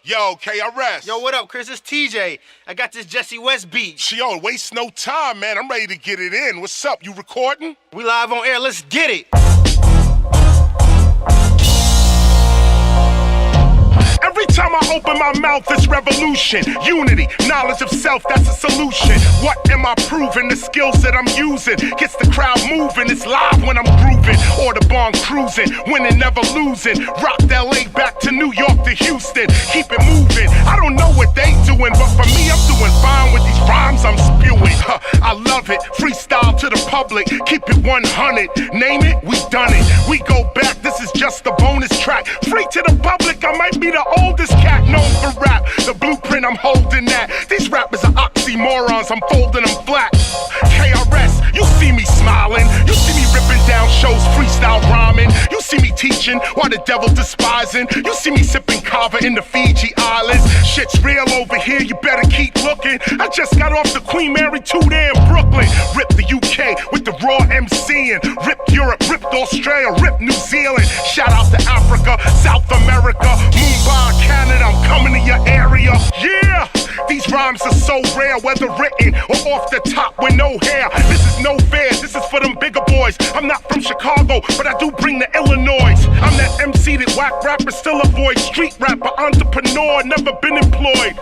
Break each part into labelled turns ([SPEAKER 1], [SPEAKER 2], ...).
[SPEAKER 1] Yo, KRS.
[SPEAKER 2] Yo, what up, Chris? It's TJ. I got this Jesse West beat.
[SPEAKER 1] Yo, waste no time, man. I'm ready to get it in. What's up? You recording?
[SPEAKER 2] We live on air. Let's get it.
[SPEAKER 1] Every time I open my mouth, it's revolution. Unity, knowledge of self, that's a solution. What am I proving? The skills that I'm using gets the crowd moving. It's live when I'm grooving. Audubon cruising, winning, never losing. Rocked LA back to New York to Houston. Keep it moving. I don't know what they doing, but for me, I'm doing fine with these rhymes I'm spewing. I love it. Freestyle to the public. Keep it 100. Name it, we done it. We go back. This is just a bonus track. Free to the public. I might be the oldest cat known for rap. The blueprint, I'm holding that. These rappers are oxymorons, I'm folding them flat. KRS, you see me smiling. You see me ripping down shows, freestyle rhyming. You see me teaching while the devil despising. You see me sipping kava in the Fiji Islands. Shit's real over here, you better keep looking. I just got off the Queen Mary 2 there in Brooklyn. Ripped the UK with the raw MCing. Ripped Europe, ripped Australia, ripped New Zealand. Shout out to Africa, South America, Mumbai, Canada, I'm coming to your area. Yeah, these rhymes are so rare, whether written or off the top with no hair. This is no fair, this is for them bigger boys. I'm not from Chicago, but I do bring the Illinois. I'm that MC that whack rappers still avoid. Street rapper, entrepreneur, never been employed.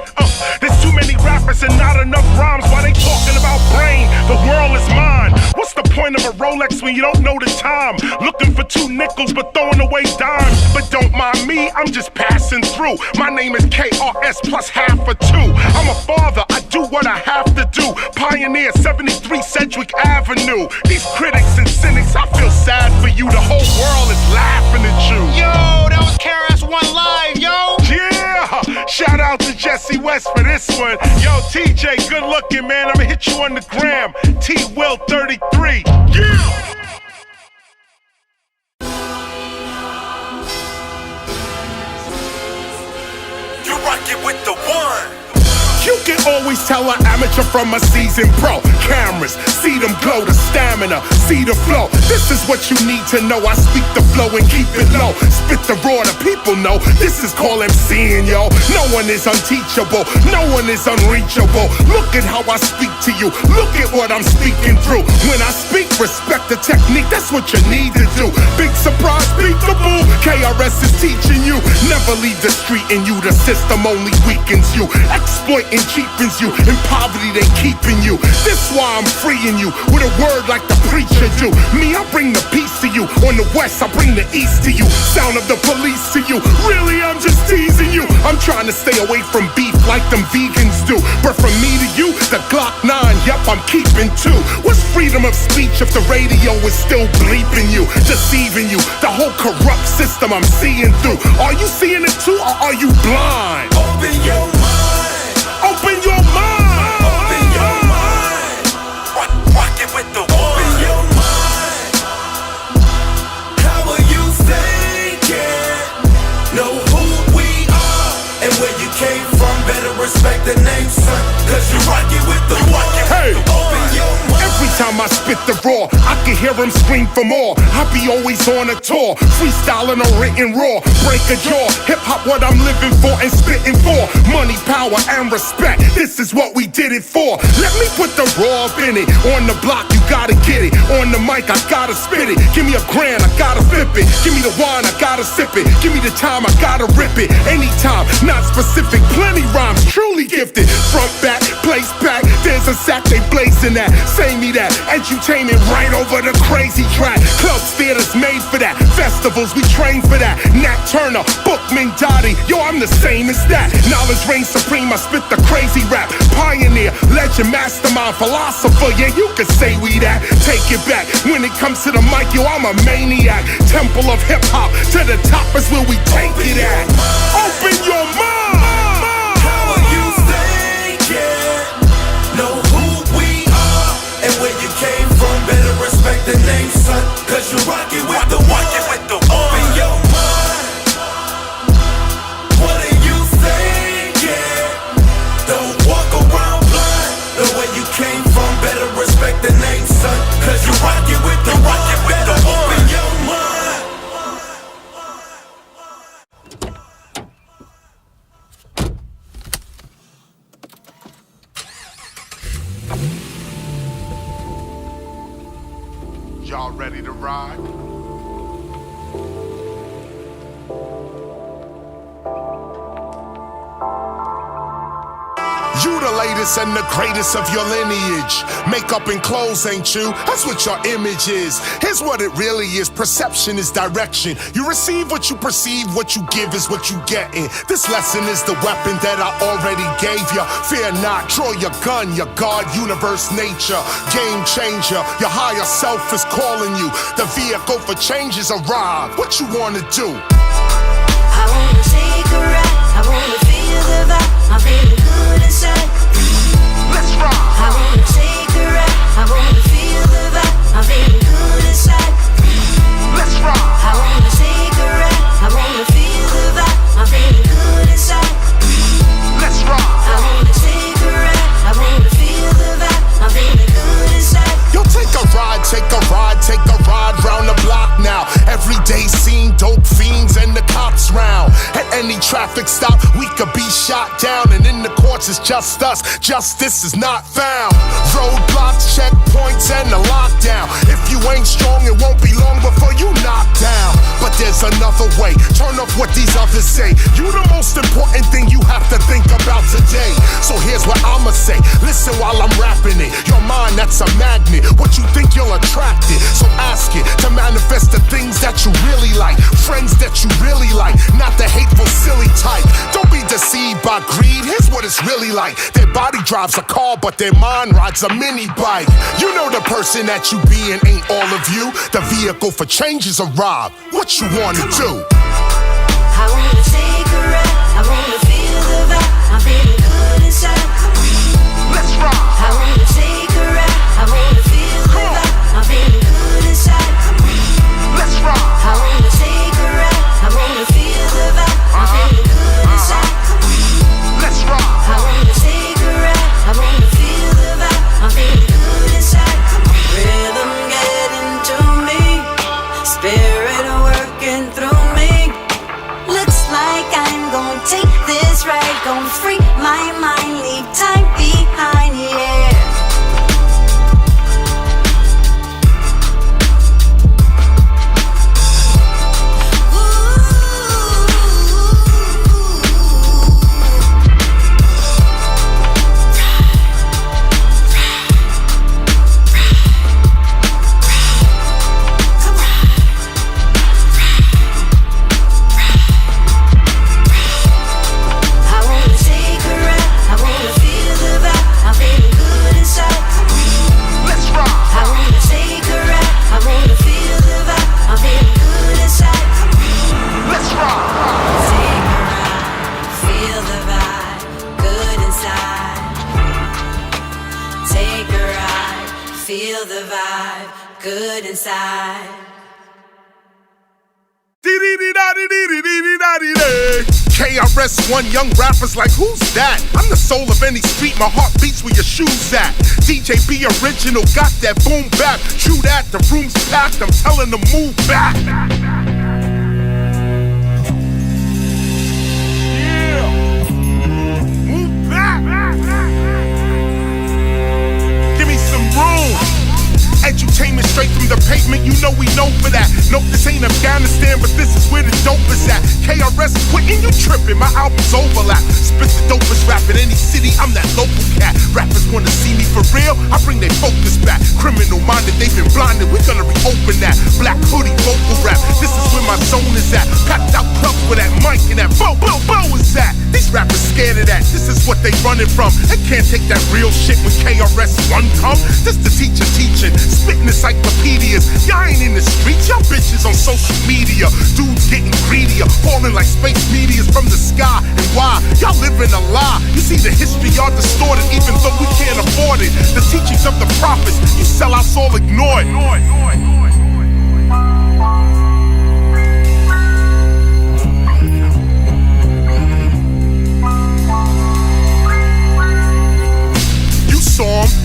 [SPEAKER 1] There's too many rappers and not enough rhymes. Why they talking about brain? The world is mine. What's the point of a Rolex when you don't know the time? Looking for 2 nickels but throwing away dimes. But don't mind me, I'm just passing through. My name is KRS plus half a 2. I'm a father, I do what I have to do. Pioneer 73 Sedgwick Avenue. These critics and cynics, I feel sad for you. The whole world is laughing at you.
[SPEAKER 2] Yo, that was KRS-One live, yo.
[SPEAKER 1] Yeah, shout out to Jesse West for this one. Yo, TJ, good looking, man. I'ma hit you on the gram. T-Will33. Yeah.
[SPEAKER 3] Rockin' with the one.
[SPEAKER 1] You can always tell an amateur from a seasoned pro. Cameras, see them glow, the stamina, see the flow. This is what you need to know. I speak the flow and keep it low. Spit the raw, the people know. This is called MCing, yo. No one is unteachable, no one is unreachable. Look at how I speak to you. Look at what I'm speaking through. When I speak, respect the technique. That's what you need to do. Big surprise, peekaboo. KRS is teaching you. Never leave the street and you. The system only weakens you. Exploiting cheapens you. In poverty they keeping you. This why I'm freeing you with a word like the preacher do. Me, I bring the peace to you. On the west, I bring the east to you. Sound of the police to you. Really, I'm just teasing you. I'm trying to stay away from beef like them vegans do. But from me to you, the Glock 9, yep, I'm keeping 2. What's freedom of speech if the radio is still bleeping you, deceiving you? The whole corrupt system I'm seeing through. Are you seeing it too, or are you blind?
[SPEAKER 3] Open your mind.
[SPEAKER 1] Open your mind.
[SPEAKER 3] Open your mind. Rockin' with the one. Open your mind. How are you thinking? Know who we are and where you came from. Better respect the name, son. Cause you rockin' with the one.
[SPEAKER 1] Hey.
[SPEAKER 3] Open your mind.
[SPEAKER 1] Every time I spit the raw, I can hear him scream for more. I be always on a tour, freestyling or written raw. Break a jaw, hip-hop what I'm living for and spitting for. Money, power, and respect, this is what we did it for. Let me put the raw up in it. On the block, you gotta get it. On the mic, I gotta spit it. Give me a grand, I gotta flip it. Give me the wine, I gotta sip it. Give me the time, I gotta rip it. Anytime, not specific, plenty rhymes, truly gifted. Front, back, place back, there's a sack they blazing at. Say me that, edutainment right over the crazy track. Clubs, theaters made for that. Festivals, we train for that. Nat Turner, Bookman, Dottie, yo, I'm the same as that. Knowledge reigns supreme, I spit the crazy rap. Pioneer, legend, mastermind, philosopher, yeah, you can say we that. Take it back, when it comes to the mic, yo, I'm a maniac. Temple of hip-hop, to the top is where we take it at. Open your mind.
[SPEAKER 3] How are you thinking? Know who we are and where you came from. Better respect the name, son. Cause you rockin' with the one. Open your mind. What are you thinking? Don't walk around blind. Know where you came from. Better respect the name, son. Cause you rockin' with the one. Better open your mind.
[SPEAKER 1] ride.
[SPEAKER 4] You the latest and the greatest of your lineage. Makeup and clothes ain't you, that's what your image is. Here's what it really is, perception is direction. You receive what you perceive, what you give is what you getting. This lesson is the weapon that I already gave ya. Fear not, draw your gun, your God, universe, nature. Game changer, your higher self is calling you. The vehicle for change is arrived. What you wanna do?
[SPEAKER 5] I wanna take a ride, I wanna feel the vibe, I'm feeling good inside.
[SPEAKER 1] Let's rock.
[SPEAKER 5] I wanna take a ride, I wanna feel the vibe, I'm feeling good inside.
[SPEAKER 1] Let's rock.
[SPEAKER 5] I wanna take a ride, I wanna feel the vibe, I'm feeling good inside.
[SPEAKER 1] Let's rock.
[SPEAKER 5] I wanna take a ride, I wanna feel the vibe, I'm feeling good inside.
[SPEAKER 4] Yo, take a ride, take a ride, take a ride round the block now. Everyday scene, dope fiends and the cops round. At any traffic stop, we could be shot down. And in the courts, it's just us, justice is not found. Roadblocks, checkpoints, and the lockdown. If you ain't strong, it won't be long before you knock down. But there's another way, turn off what these others say. You the most important thing you have to think about today. So here's what I'ma say, listen while I'm rapping it. Your mind, that's a magnet, what you think you'll attract it. So ask it to manifest the things that you really like. Friends that you really like, not the hateful, silly type. Don't be deceived by greed, here's what it's really like. Their body drives a car, but their mind rides a mini bike. You know the person that you be and ain't all of you. The vehicle for change is arrived. What you wanna do?
[SPEAKER 5] I wanna take a ride, I wanna feel the vibe, I'm feeling good inside.
[SPEAKER 1] Let's rock.
[SPEAKER 5] I wanna take a ride, I wanna feel the vibe, I'm feeling good inside.
[SPEAKER 1] Let's rock.
[SPEAKER 5] I wanna take a ride, I wanna feel the vibe, I'm feeling good inside.
[SPEAKER 1] Let's rock.
[SPEAKER 5] I wanna take a ride, I wanna feel the vibe, I'm feeling good inside. Rhythm getting to me, spirit working through me. Looks like I'm gonna take this ride, gonna free my mind, leave time behind, yeah. Feel the vibe, good inside.
[SPEAKER 4] KRS-One, young rappers like, who's that? I'm the soul of any street, my heart beats where your shoes at. DJ B original, got that boom bap. True that, the room's packed, I'm telling them move back. Yeah, move back. Give me some room. Edutainment straight from the pavement, you know we know for that. Nope, this ain't Afghanistan, but this is where the dope is at. KRS quitting, you tripping, my albums overlap. Spit the dopest rap in any city, I'm that local cat. Rappers wanna see me for real, I bring their focus back. Criminal minded, they've been blinded, we're gonna reopen that. Black hoodie, vocal rap, this is where my zone is at. Packed out clubs where that mic and that bow is at. These rappers scared of that, this is what they running from. They can't take that real shit when KRS-One come. This the teacher teaching, spitting encyclopedias. Y'all ain't in the streets, y'all bitches on social media. Dudes getting greedier, falling like space meteors from the sky. And why? Y'all living a lie. You see the history y'all distorted, even though we can't afford it. The teachings of the prophets, you sellouts all ignored.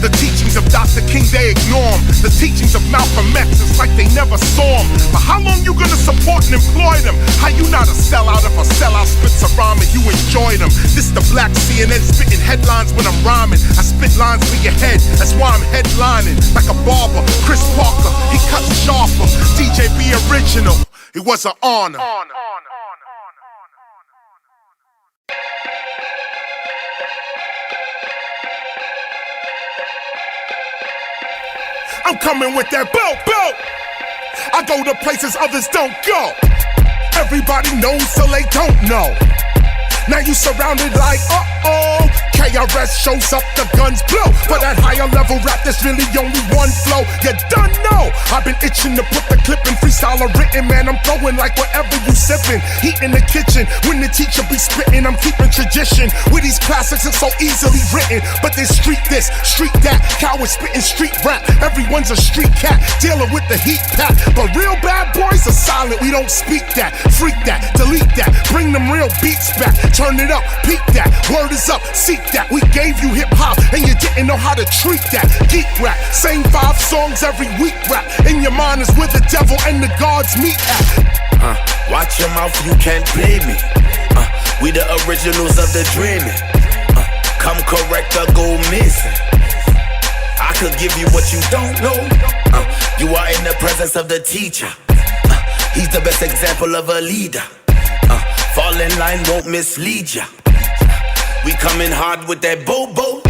[SPEAKER 4] The teachings of Dr.
[SPEAKER 1] Dr. King, they ignore him. The teachings of Malcolm X, it's like they never saw him. But how long you gonna support and employ them? How you not a sellout if a sellout spits a rhyme and you enjoy them? This the black CNN spitting headlines when I'm rhyming. I spit lines for your head, that's why I'm headlining. Like a barber, Chris Parker, he cuts sharper. DJ be original, it was an honor. I'm coming with that boat. I go to places others don't go. Everybody knows till they don't know. Now you surrounded like, uh-oh. KRS shows up, the guns blow. For that higher level rap, there's really only one flow. You done know. I've been itching to put the clip in freestyle or written. Man, I'm throwing like whatever you sipping. Heat in the kitchen, when the teacher be spitting, I'm keeping tradition. With these classics, it's so easily written. But there's street this, street that. Cowards spitting street rap. Everyone's a street cat, dealing with the heat pack. But real bad boys are silent, we don't speak that. Freak that, delete that, bring them real beats back. Turn it up, peak that, word is up, seek that. We gave you hip-hop and you didn't know how to treat that. Geek rap, same 5 songs every week rap. In your mind is where the devil and the gods meet at.
[SPEAKER 3] Watch your mouth, you can't play me. We the originals of the dreaming. Come correct or go missing. I could give you what you don't know. You are in the presence of the teacher. He's the best example of a leader. Fall in line won't mislead ya. We coming hard with that bobo.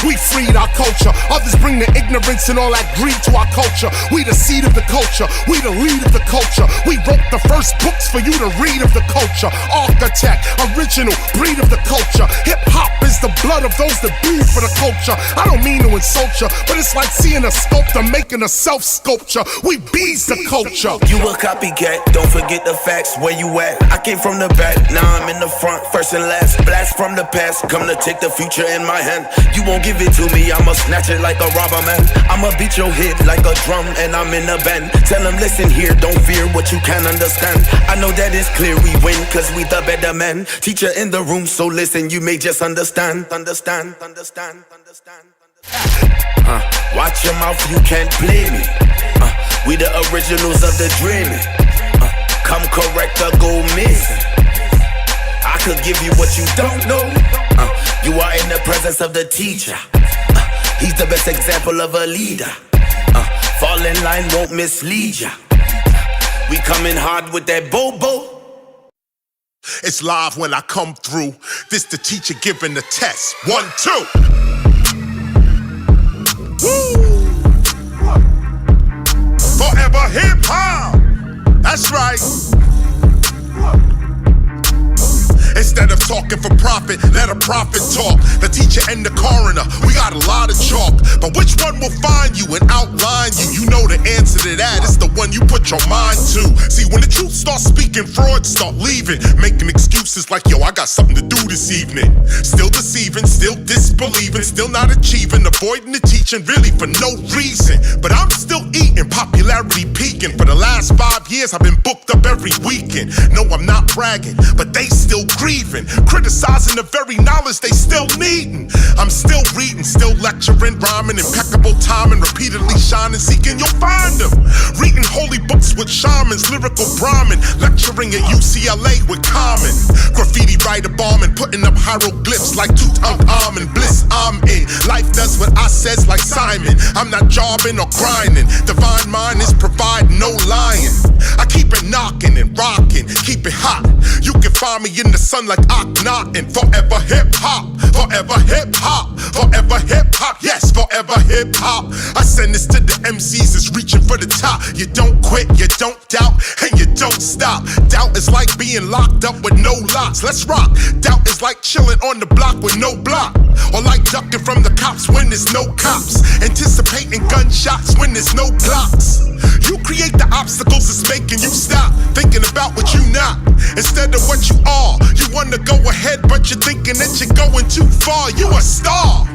[SPEAKER 1] We freed our culture. Others bring the ignorance and all that greed to our culture. We the seed of the culture. We the lead of the culture. We wrote the first books for you to read of the culture. Architect, original, breed of the culture. Hip-hop is the blood of those that bleed for the culture. I don't mean to insult ya, but it's like seeing a sculptor making a self-sculpture. We bees the culture.
[SPEAKER 3] You a copycat, don't forget the facts. Where you at? I came from the back, now I'm in the front. First and last, blast from the past. Come to take the future in my hand. You won't give it to me, I'ma snatch it like a robber man. I'ma beat your head like a drum and I'm in a band. Tell them listen here, don't fear what you can't understand. I know that it's clear we win cause we the better man. Teacher in the room, so listen, you may just understand. Watch your mouth, you can't play me. We the originals of the dreaming. Come correct or go missing. I could give you what you don't know. You are in the presence of the teacher. He's the best example of a leader. Fall in line won't mislead ya. We coming hard with that bobo.
[SPEAKER 1] It's live when I come through. This the teacher giving the test. 1, 2. Woo! Forever hip hop. That's right. Instead of talking for profit, let a prophet talk. The teacher and the coroner, we got a lot of chalk. But which one will find you and outline you? You know the answer to that, it's the one you put your mind to. See, when the truth starts speaking, frauds start leaving. Making excuses like, yo, I got something to do this evening. Still deceiving, still disbelieving, still not achieving. Avoiding the teaching, really for no reason. But I'm still eating, popularity peaking. For the last 5 years, I've been booked up every weekend. No, I'm not bragging, but they still grieving, criticizing the very knowledge they still needing. I'm still reading, still lecturing, rhyming, impeccable timing, repeatedly shining, seeking, you'll find them. Reading holy books with shamans, lyrical Brahmin, lecturing at UCLA with Common. Graffiti writer bombing, putting up hieroglyphs like Tutankhamun. Bliss I'm in, life does what I says like Simon. I'm not jobbing or grinding, divine mind is providing, no lying. I keep it knocking and rocking, keep it hot. You can find me in the sun like Akhenaten. Forever hip hop, forever hip hop, forever hip hop, yes, forever hip hop. I send this to the MCs that's reaching for the top. You don't quit, you don't doubt, and you don't stop. Doubt is like being locked up with no locks. Let's rock. Doubt is like chilling on the block with no block, or like ducking from the cops when there's no cops. Anticipating gunshots when there's no blocks. You create the obstacles that's making you stop thinking about what you not instead of what you are. You wanna go ahead, but you're thinking that you're going too far. You a star.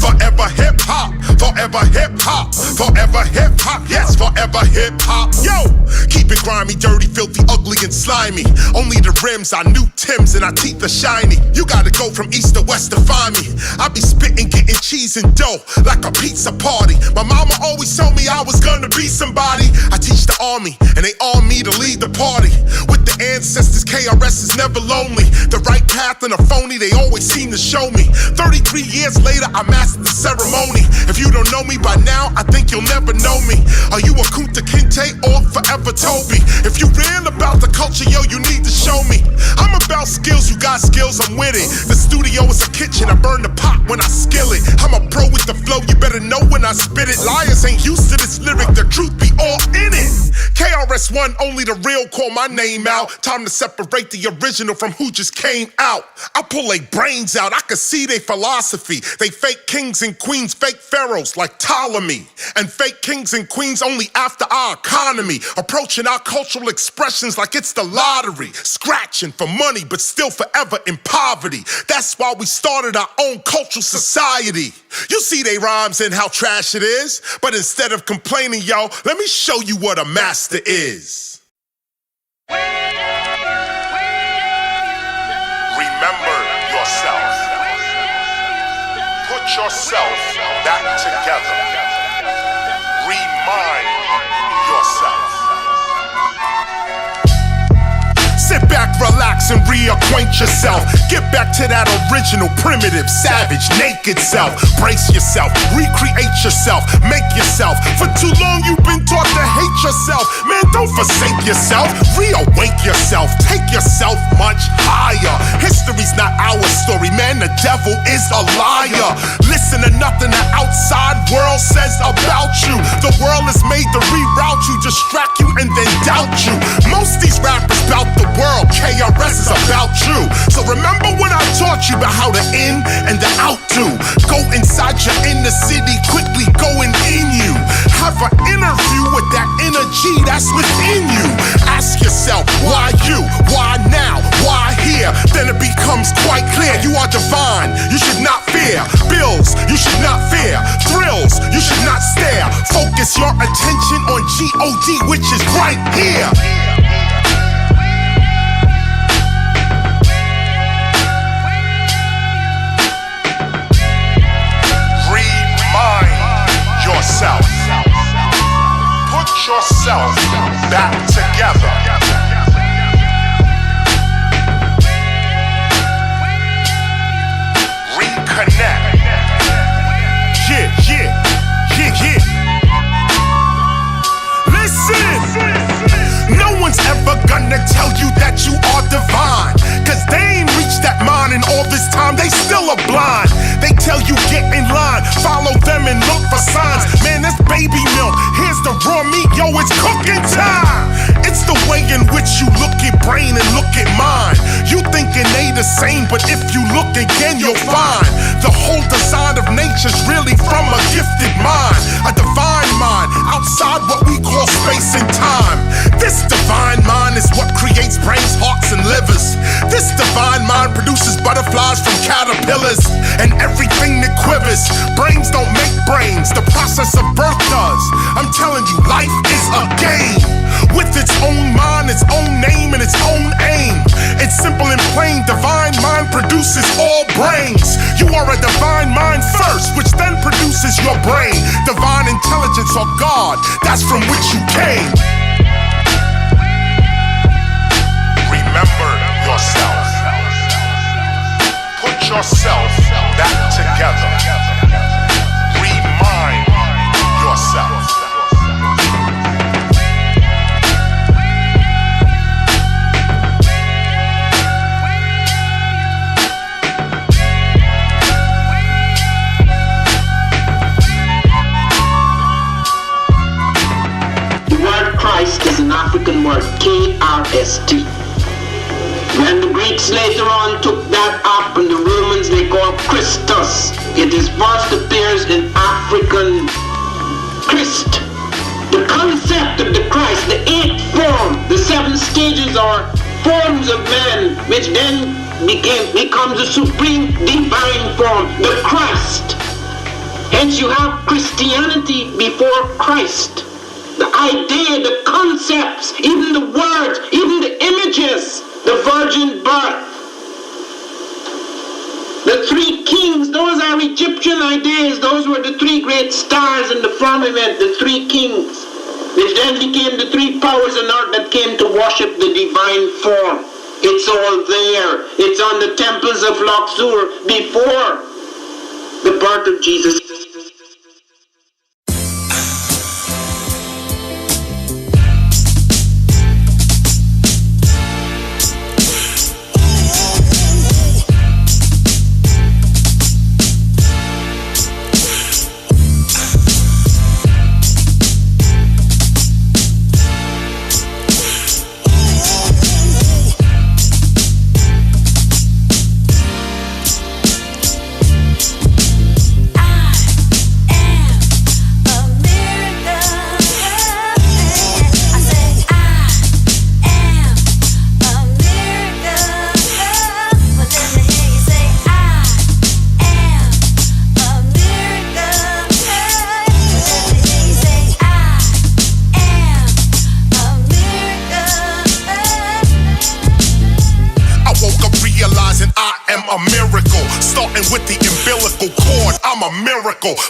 [SPEAKER 4] Forever hip hop, forever hip hop, forever hip hop, yes, forever hip hop. Yo, keep it grimy, dirty, filthy, ugly, and slimy. Only the rims, our new Timbs, and our teeth are shiny. You gotta go from east to west to find me. I be spitting, getting cheese and dough like a pizza party. My mama always told me I was gonna be somebody. I teach the army, and they arm me to lead the party. With the ancestors, KRS is never lonely. The right path and a phony, they always seem to show me. 33 years later, I mastered the ceremony. If you don't know me by now, I think you'll never know me. Are you a Kunta Kinte or Forever Toby? If you real about the culture, yo, you need to show me. I'm about skills, you got skills, I'm with it. The studio is a kitchen, I burn the pot when I skill it. I'm a pro with the flow, you better know when I spit it. Liars ain't used to this lyric, the truth be all in it. KRS-One, only the real call my name out. Time to separate the original from who just came out. I pull they brains out, I can see they philosophy. They fake kings and queens, fake pharaohs like Ptolemy. And fake kings and queens only after our economy. Approaching our cultural expressions like it's the lottery. Scratching for money, but still forever in poverty. That's why we started our own cultural society. You see they rhymes and how trash it is. But instead of complaining, yo, let me show you what a master is.
[SPEAKER 1] Remember yourself. Put yourself back together. Remind yourself.
[SPEAKER 4] Sit back, relax, and reacquaint yourself. Get back to that original, primitive, savage, naked self. Brace yourself, recreate yourself, make yourself. For too long you've been taught to hate yourself. Man, don't forsake yourself, reawake yourself. Take yourself much higher. History's not our story, man, the devil is a liar. Listen to nothing the outside world says about you. The world is made to reroute you, distract you, and then doubt you. Most these rappers bout the world, KRS is about you. So remember when I taught you about how to in and the out do. Go inside your inner city, quickly going in you. Have an interview with that energy that's within you. Ask yourself, why you? Why now? Why here? Then it becomes quite clear you are divine. You should not fear bills. You should not fear thrills. You should not stare. Focus your attention on God, which is right here.
[SPEAKER 1] Yourself. Put yourself back together. Reconnect.
[SPEAKER 4] Yeah. Listen. No one's ever gonna tell you that you are divine. Cause they ain't reached that mind, and all this time they still are blind. They tell you get in line, follow them and look for signs. Man, that's baby milk, here's the raw meat, yo, it's cooking time. It's the way in which you look at brain and look at mine. You thinking they the same, but if you look again, you'll find the whole design of nature's really from a gifted mind. A divine mind, outside what we call space and time. This divine mind is what creates brains, hearts, and livers. This divine mind produces butterflies from caterpillars and everything that quivers. Brains don't make brains, the process of birth does. I'm telling you, life is a game with its own mind, its own name, and its own aim. It's simple and plain, divine mind produces all brains. You are a divine mind first, which then produces your brain. Divine intelligence or God, that's from which you came.
[SPEAKER 1] Remember yourself. Put yourself back together. Remind yourself.
[SPEAKER 6] The word Christ is an African word, K-R-S-T. When the Greeks later on took that up and the Romans they called Christus, it is first appears in African Christ. The concept of the Christ, the 8th form, the 7 stages are forms of man, which then becomes the supreme divine form, the Christ. Hence you have Christianity before Christ. The idea, the concepts, even the words, even the images, the virgin birth. The three kings, those are Egyptian ideas. Those were the three great stars in the firmament, the three kings. Which then became the three powers on earth that came to worship the divine form. It's all there. It's on the temples of Luxor before the birth of Jesus.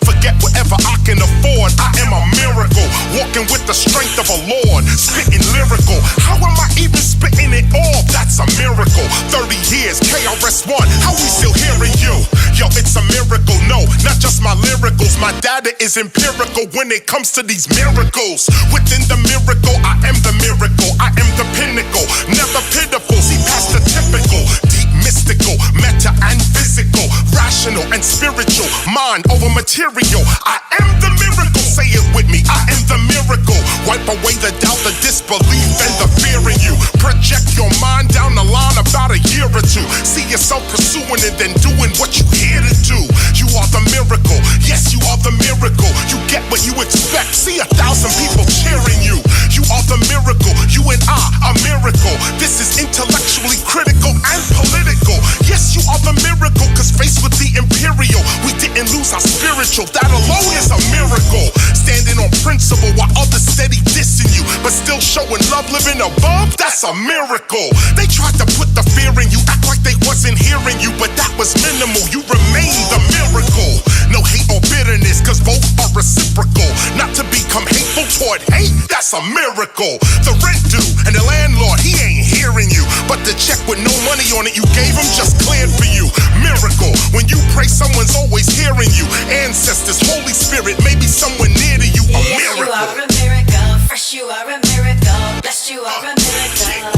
[SPEAKER 4] Forget whatever I can afford, I am a miracle. Walking with the strength of a Lord, spitting lyrical. How am I even spitting it off? That's a miracle. 30 years, KRS-One, how we still hearing you? Yo, it's a miracle, no, not just my lyricals. My data is empirical when it comes to these miracles. Within the miracle, I am the miracle. I am the pinnacle, never pitiful. See past the typical, deep mystical, meta and physical, rational and spiritual, mind over material. I am the miracle, say it with me, I am the miracle. Wipe away the doubt, the disbelief, and the fear in you. Project your mind down the line about a year or two. See yourself pursuing it, then doing what you here to do. You are the miracle, yes, you are the miracle. You get what you expect, see 1,000 people cheering you. You are the miracle, you and I, a miracle. This is intellectually critical and political. Yes, you are the miracle, cause faced with the imperial, we didn't lose our spiritual. That alone is a miracle. Standing on principle while others steady dissing you, but still showing love, living above, that's a miracle. They tried to put the fear in you, act like they wasn't hearing you, but that was minimal. You remain the miracle. No hate or bitterness, cause both are reciprocal. Not to become hateful toward hate, that's a miracle. The rent due and the landlord, he ain't hearing you, but the check with no money on it you gave him just cleared for you. Miracle. When you pray, someone's always hearing you. Ancestors, Holy Spirit, maybe someone near to you. A
[SPEAKER 5] yes,
[SPEAKER 4] miracle.
[SPEAKER 5] You are a miracle. Fresh, you are a miracle. Blessed, you are a miracle.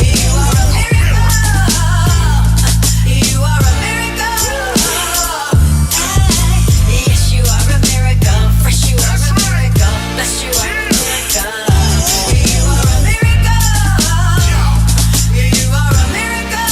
[SPEAKER 5] You are a miracle. You are a miracle. Yes, you are a miracle. Fresh, you are a miracle. Blessed, you are a miracle. You are a miracle. You are a miracle.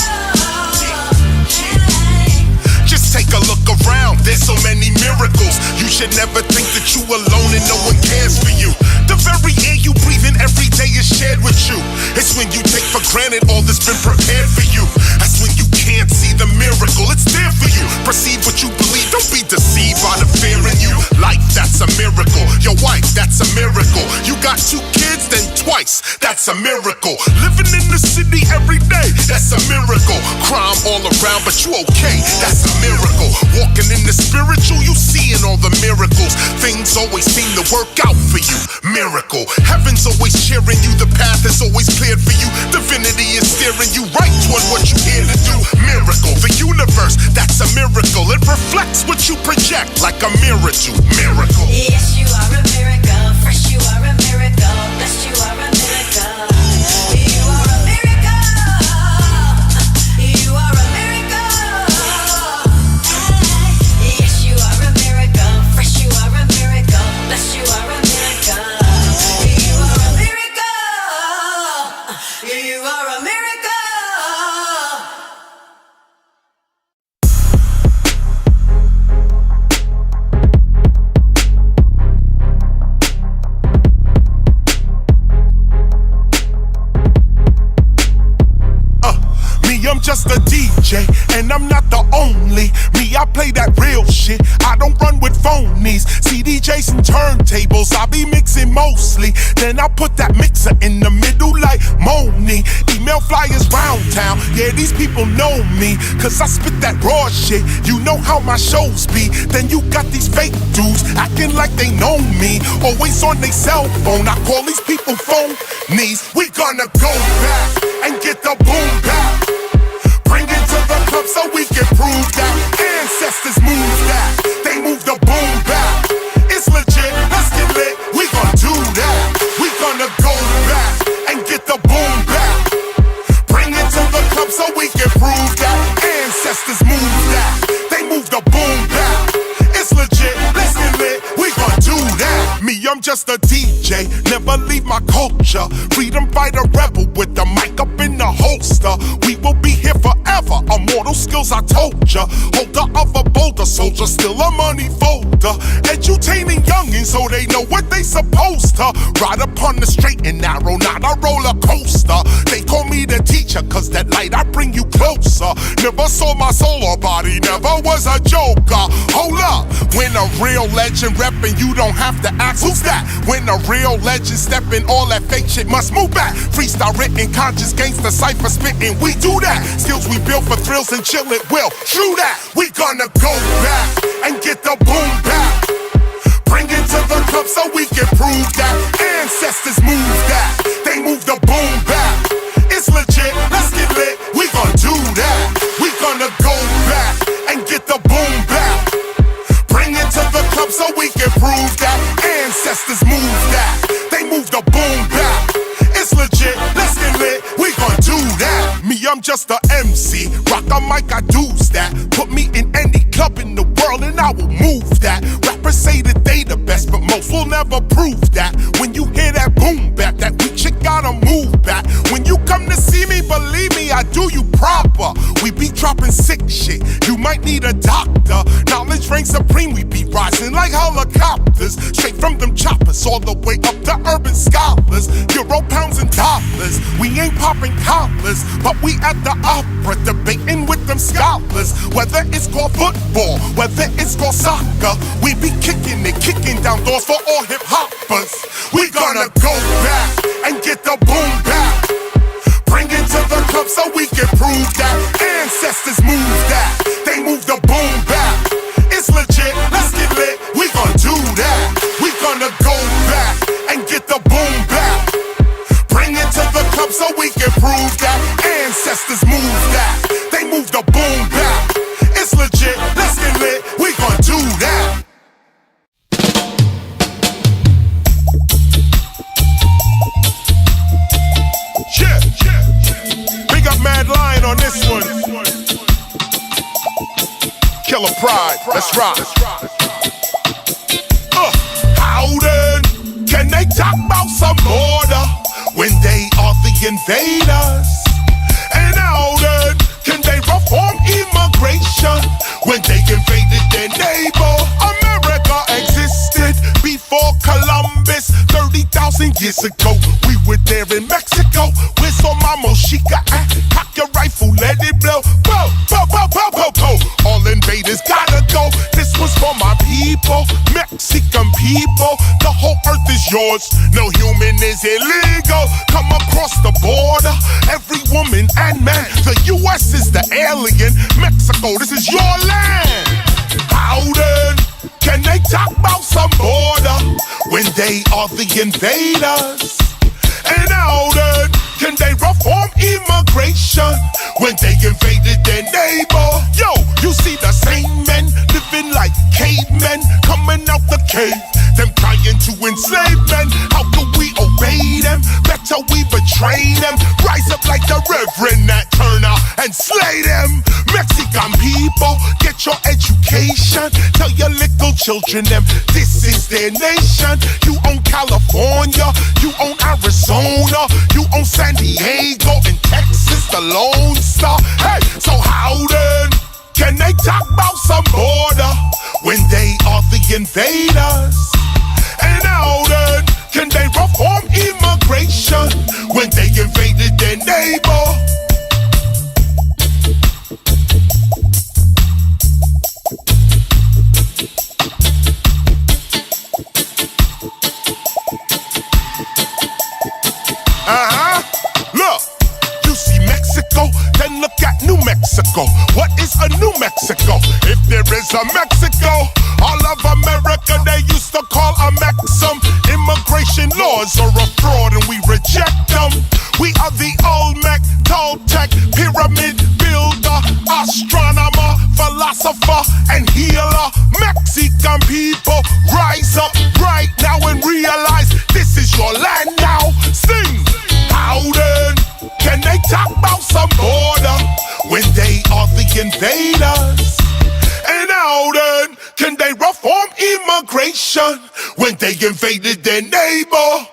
[SPEAKER 4] Just take a look around, there's so many miracles. You should never think that you alone and no one cares for you. The very air you breathe in every day is shared with you. It's when you take for granted all that's been prepared for you. That's when you can't see the miracle, it's there for you. Perceive what you believe, don't be deceived by the fear in you. Life, that's a miracle. Your wife, that's a miracle. You got 2 kids, then twice, that's a miracle. Living in the city every day, that's a miracle. Crime all around, but you okay, that's a miracle. Walking in the spiritual, you seeing all the miracles. Things always seem to work out for you. Miracle. Heaven's always cheering you, the path is always cleared for you. Divinity is steering you right toward what you're here to do. Miracle. The universe, that's a miracle. It reflects what you project like a mirror to miracle.
[SPEAKER 5] Yes, you are a miracle. Fresh, you are a miracle. Blessed, you are a miracle. You are a miracle. You are a miracle. Yes, you are a miracle. Fresh, you are a miracle. Blessed, you are a miracle. You are a miracle. You are a miracle.
[SPEAKER 4] Me a I'm just a DJ, and I'm not the only. Me, I play that real shit. I don't run with phonies. CDJs and turntables, I be mixing mostly. Then I put that mixer in the middle like Moni. Email flyers round town, yeah, these people know me. Cause I spit that raw shit, you know how my shows be. Then you got these fake dudes acting like they know me. Always on their cell phone, I call these people phonies. We gonna go back and get the boom back. Bring it to the club so we can prove that ancestors move that. They move the boom back. It's legit, let's get lit. We gon' do that. We gonna go back and get the boom back. Bring it to the club so we can prove that ancestors move that. They move the boom back. It's legit, let's get lit. We gon' do that. Me, I'm just a DJ, never leave my culture. Freedom fighter rebel with the mic up in the holster. We will be here forever, immortal skills I told ya. Holder of a boulder soldier, still a money folder. Edutaining youngins so they know what they supposed to. Ride upon the straight and narrow, not a roller coaster. They call me the teacher, cause that light I bring you closer. Never saw my soul or body, never was a joker. Hold up, when a real legend reppin', you don't have to ask who's that. When a real legend steppin', all that fake shit must move back. Freestyle written, conscious gangster cipher spittin', we do that. Skills we built for thrills and chill it will. True that, we gonna go back and get the boom back. Bring it to the club so we can prove that ancestors move that. They move the boom back. It's legit, let's get lit. We gon' do that. We gonna go back and get the boom back. Bring it to the club so we can prove that ancestors move that. They move the boom back. It's legit, let's get lit. We gon' do that. Me, I'm just a MC. Rock a mic, I do's that. Put me in any club in the world and I will move that. Rappers say that they the best, but most will never prove that. When you hear that boom back, that weak shit gotta move back. When you come to see me, believe me, I do you proper. We be dropping sick shit, you might need a doctor. Knowledge reigns supreme, we be rising like helicopters. Straight from them choppers, all the way up to urban scholars. Euro, pounds, and dollars. We ain't popping collars, but we at the opera debating with them scholars. Whether it's called football, whether it's called soccer, we be kicking it, kicking down doors for all hip hoppers. We gonna go back and get the boom back. Bring it to the club so we can prove that ancestors move that. They move the boom back. It's legit, let's get lit. We gon' do that. We gonna go back and get the boom back. Bring it to the club so we can prove that ancestors move that. They move the boom back. It's legit, let's get lit. We gon' do that. Yeah, big up Mad Lion on this one. Killer Pride, let's rock. How then can they talk about some border when they are the invaders? And how then can they reform immigration when they invaded their neighbor? America existed before Columbus 30,000 years ago. We were there in Mexico. Where's all my mochica at? Cock your rifle, let it blow. Bow, bow, bow, bow, bow, bow. All invaders gotta go. This was for my people, Mexican people. The whole earth is yours. No human is illegal. Come across the border, every woman and man. The U.S. is the alien. Mexico, this is your land. How then can they talk about some border when they are the invaders? And how then can they reform immigration when they invaded their neighbor? Yo, you see the same men living like cavemen coming out the cave. Them trying to enslave men. How can we obey them? Better we betray them. Rise up like the Reverend Nat Turner and slay them. Mexican people, get your education. Tell your little children them this is their nation. You own California, you own Arizona, you own San Diego and Texas, the Lone Star. Hey, so how then can they talk about some border when they are the invaders? And how then can they reform immigration when they invaded their neighbor? Mexico, then look at New Mexico. What is a New Mexico? If there is a Mexico, all of America they used to call a Mexum. Immigration laws are a fraud and we reject them. We are the Olmec, Toltec, pyramid builder, astronomer, philosopher, and healer. Mexican people, rise up right now and realize this is your land now. Sing! How then can they talk about some border when they are the invaders? And how then can they reform immigration when they invaded their neighbor?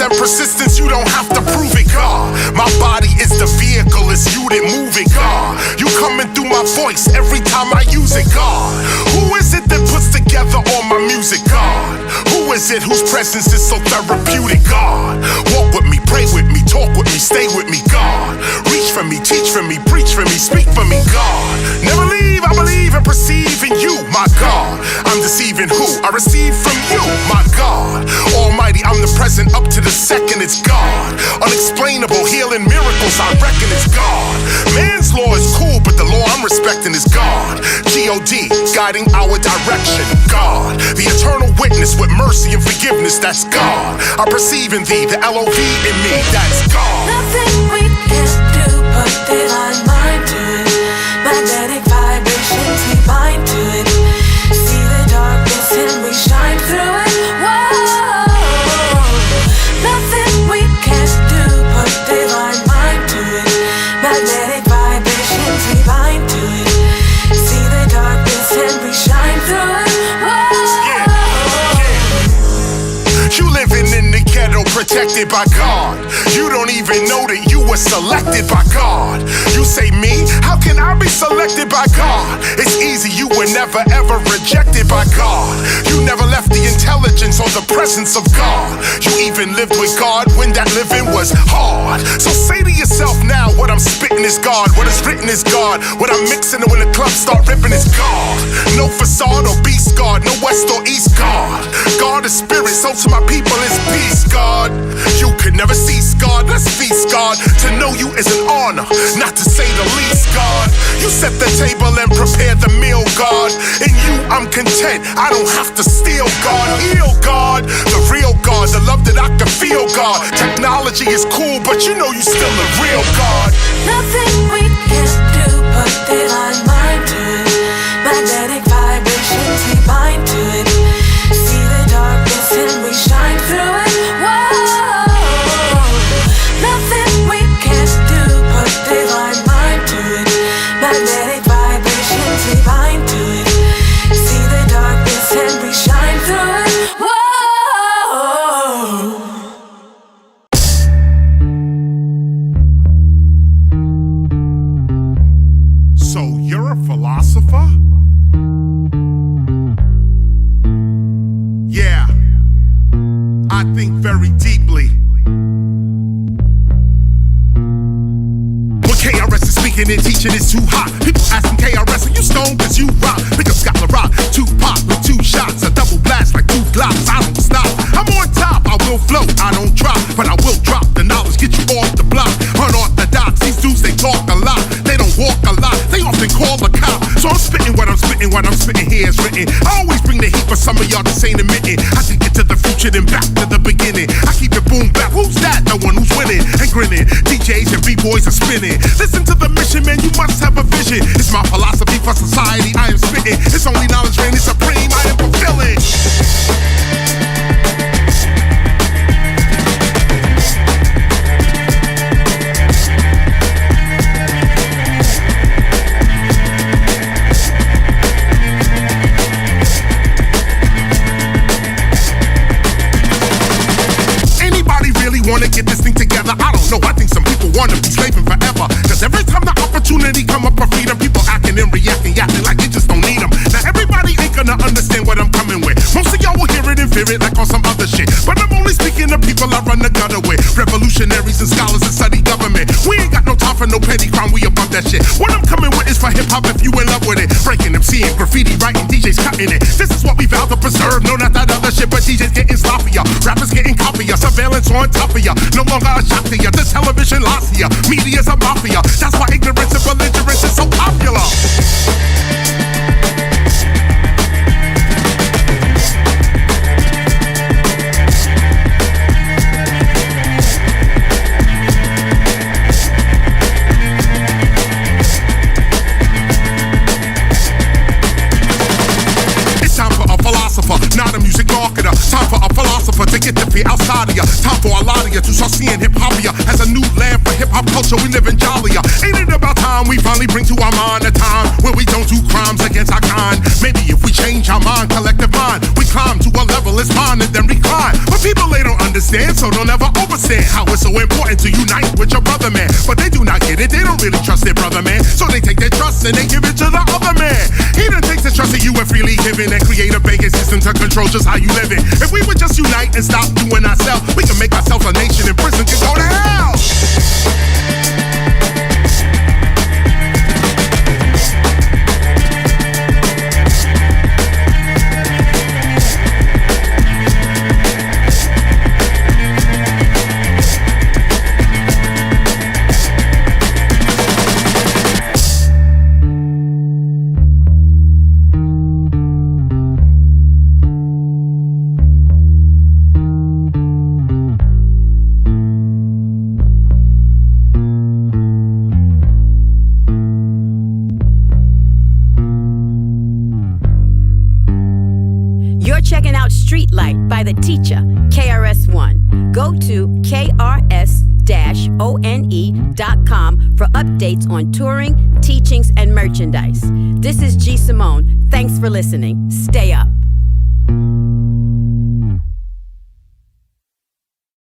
[SPEAKER 4] And persistence, you don't have to prove it, God. My body is the vehicle, it's you that move it, God. You coming through my voice every time I use it, God. Who is it that puts together all my music, God? Who is it whose presence is so therapeutic, God? Walk with me, pray with me, talk with me, stay with me, God. Reach for me, teach for me, preach for me, speak for me, God. Never leave, I believe and perceive in you, my God. I'm deceiving who? I receive from you, my God. Almighty, I'm the present up to the second, it's God. Unexplainable healing miracles, I reckon it's God. Man's law is cool, but the law I'm respecting is God. G-O-D, guiding our direction, God. The eternal witness with mercy and forgiveness, that's God. I perceive in thee the L-O-V in me, that's God.
[SPEAKER 5] Nothing we can do but divine mind to it. Magnetic vibrations, we bind to it. See the darkness and we shine through it. Whoa. Nothing we can do but divine mind to it. Magnetic vibrations, we bind to it. See the darkness and we shine through it. Whoa.
[SPEAKER 4] You living in the ghetto, protected by God. You don't even know that you were selected by God. You say me? How can I be selected by God? It's easy, you were never ever rejected by God. You never left the intelligence or the presence of God. You even lived with God when that living was hard. So say to yourself now, what I'm spitting is God, what is written is God, what I'm mixing and when the clubs start ripping is God. No facade or beast God, no west or east God. God is spirit, so to my people is peace, God. You could never cease, God. Let's feast, God. To know you is an honor, not to say the least, God. You set the table and prepare the meal, God. In you, I'm content. I don't have to steal, God. Heal, God. The real God, the love that I can feel, God. Technology is cool, but you know you still a real God.
[SPEAKER 5] Nothing we can do but divine mind to it. Magnetic vibrations, we bind to it. See the darkness and we shine through it. Whoa. Nothing we can do but divine mind to it. Magnetic vibrations, we bind to it. See the darkness and we shine through it. Whoa.
[SPEAKER 4] So you're a philosopher? Yeah, I think very deeply. When KRS is speaking and teaching, it's too hot. People asking KRS, are you stoned? Cause you rock. Pick up Scotland Rock, 2 pop with 2 shots. A double blast like 2 glocks. I don't stop. I'm on top, I will float. I don't drop, but I will drop the knowledge. Get you off the block. Unorthodox, these dudes, they talk a lot. They don't walk a lot. They often call the cop. So I'm spitting what I'm spitting what I'm spitting here is written. I always bring the heat, but some of y'all just ain't admitting. I take it to the future, then back to the beginning. I keep it boom back. Who's that? The one who's winning and grinning. DJs and B-boys are spinning. Listen to the mission, man. You must have a vision. It's my philosophy for society. I am spitting. It's only knowledge reigning supreme. I am fulfilling. Wanna get this thing together? I don't know. I think some people wanna be slaving forever. Cause every time the opportunity come up for freedom, people acting and reacting, acting like they just don't need them. Now everybody ain't gonna understand what I'm coming with. Most of y'all will hear it and fear it like on some other shit. But I'm only speaking to people I run the gutter with. Revolutionaries and scholars that study government. We ain't got no time for no petty crime, we above that shit. What I'm coming with is for hip hop if you in love with it. Breaking them, seeing graffiti, writing, DJs cutting it. This is what we vow to preserve. No, not that other shit, but DJs getting sloppier. Rappers getting coppier. Surveillance on top of ya. No longer a shock to ya. This television lost ya. Media's a mafia. That's why ignorance and belligerence is so popular. Not a music marketer. Time for a philosopher to get the fear outside of ya. Time for a lot of ya to start seeing hip-hopia as a new land for hip-hop culture. We live in jollier. Ain't it about time we finally bring to our mind a time where we don't do crimes against our kind? Maybe if we change our mind, collective mind, we climb to a level it's fine and then recline. But people, they don't understand, so they'll never understand how it's so important to unite with your brother, man. But they do not get it. They don't really trust their brother, man. So they take their trust and they give it to the other man. He done takes the trust of you and freely giving and create a banking system to control just how you living. If we would just unite and stop doing ourselves, we can make ourselves a nation and prison can go to hell.
[SPEAKER 7] Checking out Streetlight by The Teacher, KRS-One. Go to KRS-ONE.com for updates on touring, teachings, and merchandise. This is G. Simone. Thanks for listening. Stay up.